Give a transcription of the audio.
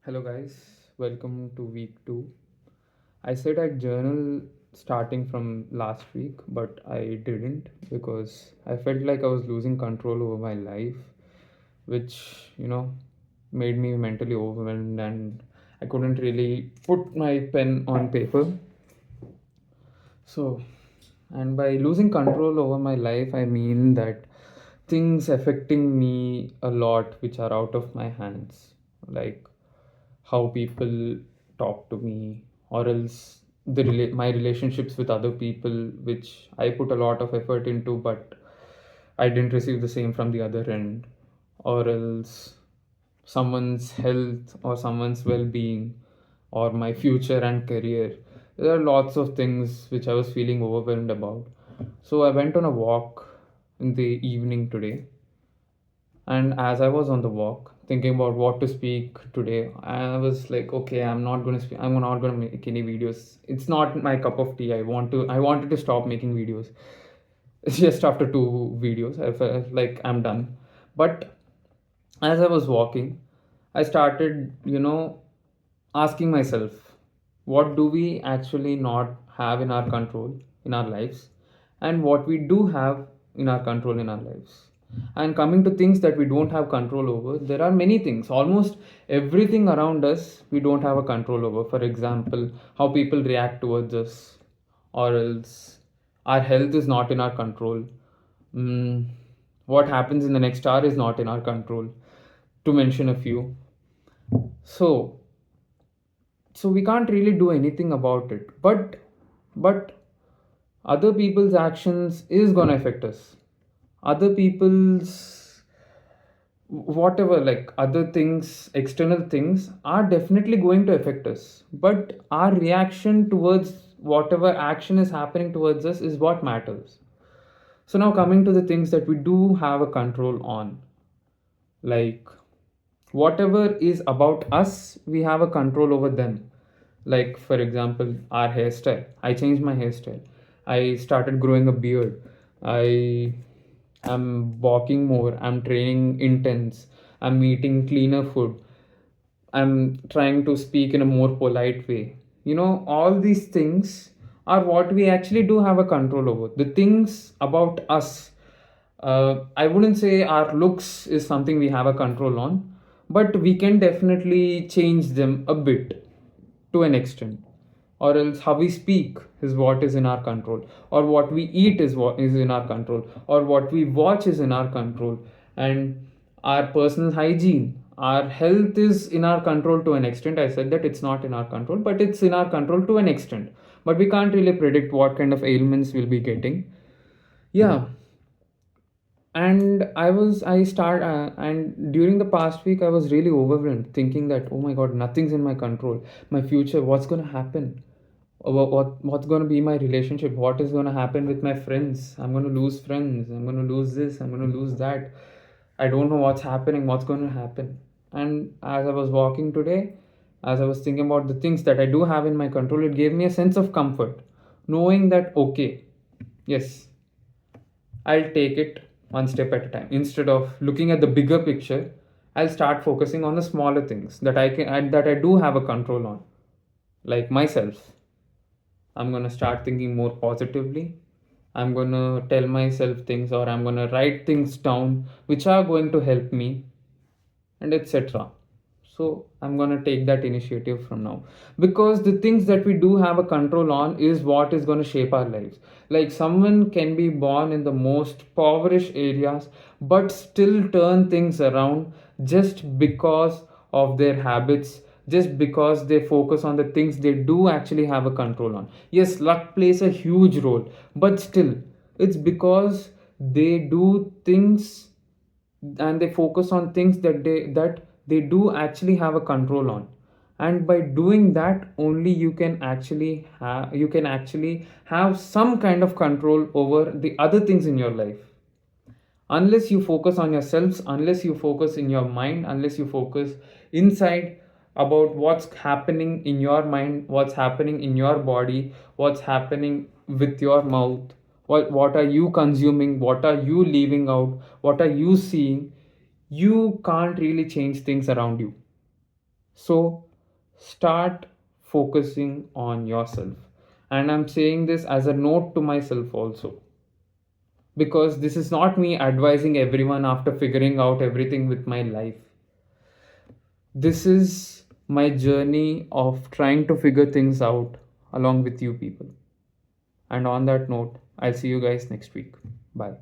Hello, guys. Welcome to week 2. I said I'd journal starting from last week, but I didn't because I felt like I was losing control over my life, which made me mentally overwhelmed and I couldn't really put my pen on paper. So, and by losing control over my life, I mean that things affecting me a lot which are out of my hands, like how people talk to me, or else my relationships with other people, which I put a lot of effort into, but I didn't receive the same from the other end, or else someone's health or someone's well-being or my future and career. There are lots of things which I was feeling overwhelmed about. So I went on a walk in the evening today, and as I was on the walk, thinking about what to speak today, I was like, okay, I'm not going to speak. I'm not going to make any videos. It's not my cup of tea. I wanted to stop making videos. Just after two videos, I felt like I'm done. But as I was walking, I started, asking myself, what do we actually not have in our control in our lives, and what we do have in our control in our lives. And coming to things that we don't have control over, there are many things. Almost everything around us, we don't have a control over. For example, how people react towards us, or else our health is not in our control. Mm, what happens in the next hour is not in our control, to mention a few. So so we can't really do anything about it, but other people's actions is going to affect us. Other people's whatever, like other things, external things are definitely going to affect us, but our reaction towards whatever action is happening towards us is what matters. So now coming to the things that we do have a control on, like whatever is about us, we have a control over them. Like for example, our hairstyle. I changed my hairstyle. I started growing a beard. I am walking more. I'm training intense. I'm eating cleaner food. I'm trying to speak in a more polite way. All these things are what we actually do have a control over. The things about us, I wouldn't say our looks is something we have a control on, but we can definitely change them a bit to an extent. Or else how we speak is what is in our control, or what we eat is what is in our control, or what we watch is in our control. And our personal hygiene, our health is in our control to an extent. I said that it's not in our control, but it's in our control to an extent. But we can't really predict what kind of ailments we'll be getting. Yeah. And during the past week I was really overwhelmed, thinking that, oh my god, nothing's in my control. My future, what's going to happen? What's going to be my relationship? What is going to happen with my friends? I'm going to lose friends. I'm going to lose this. I'm going to lose that. I don't know what's happening, what's going to happen. And as I was walking today, as I was thinking about the things that I do have in my control, it gave me a sense of comfort, knowing that, okay, yes, I'll take it one step at a time. Instead of looking at the bigger picture, I'll start focusing on the smaller things that that I do have a control on, like myself. I'm going to start thinking more positively. I'm going to tell myself things, or I'm going to write things down which are going to help me, and etc. So I'm going to take that initiative from now, because the things that we do have a control on is what is going to shape our lives. Like someone can be born in the most impoverished areas but still turn things around, just because of their habits, just because they focus on the things they do actually have a control on. Yes, luck plays a huge role, but still, it's because they do things and they focus on things that they do actually have a control on. And by doing that only, you can actually have some kind of control over the other things in your life. Unless you focus on yourselves, unless you focus in your mind, unless you focus inside about what's happening in your mind, what's happening in your body, what's happening with your mouth, what are you consuming, what are you leaving out, what are you seeing, you can't really change things around you. So start focusing on yourself. And I'm saying this as a note to myself also, because this is not me advising everyone after figuring out everything with my life. This is my journey of trying to figure things out along with you people. And on that note, I'll see you guys next week. Bye.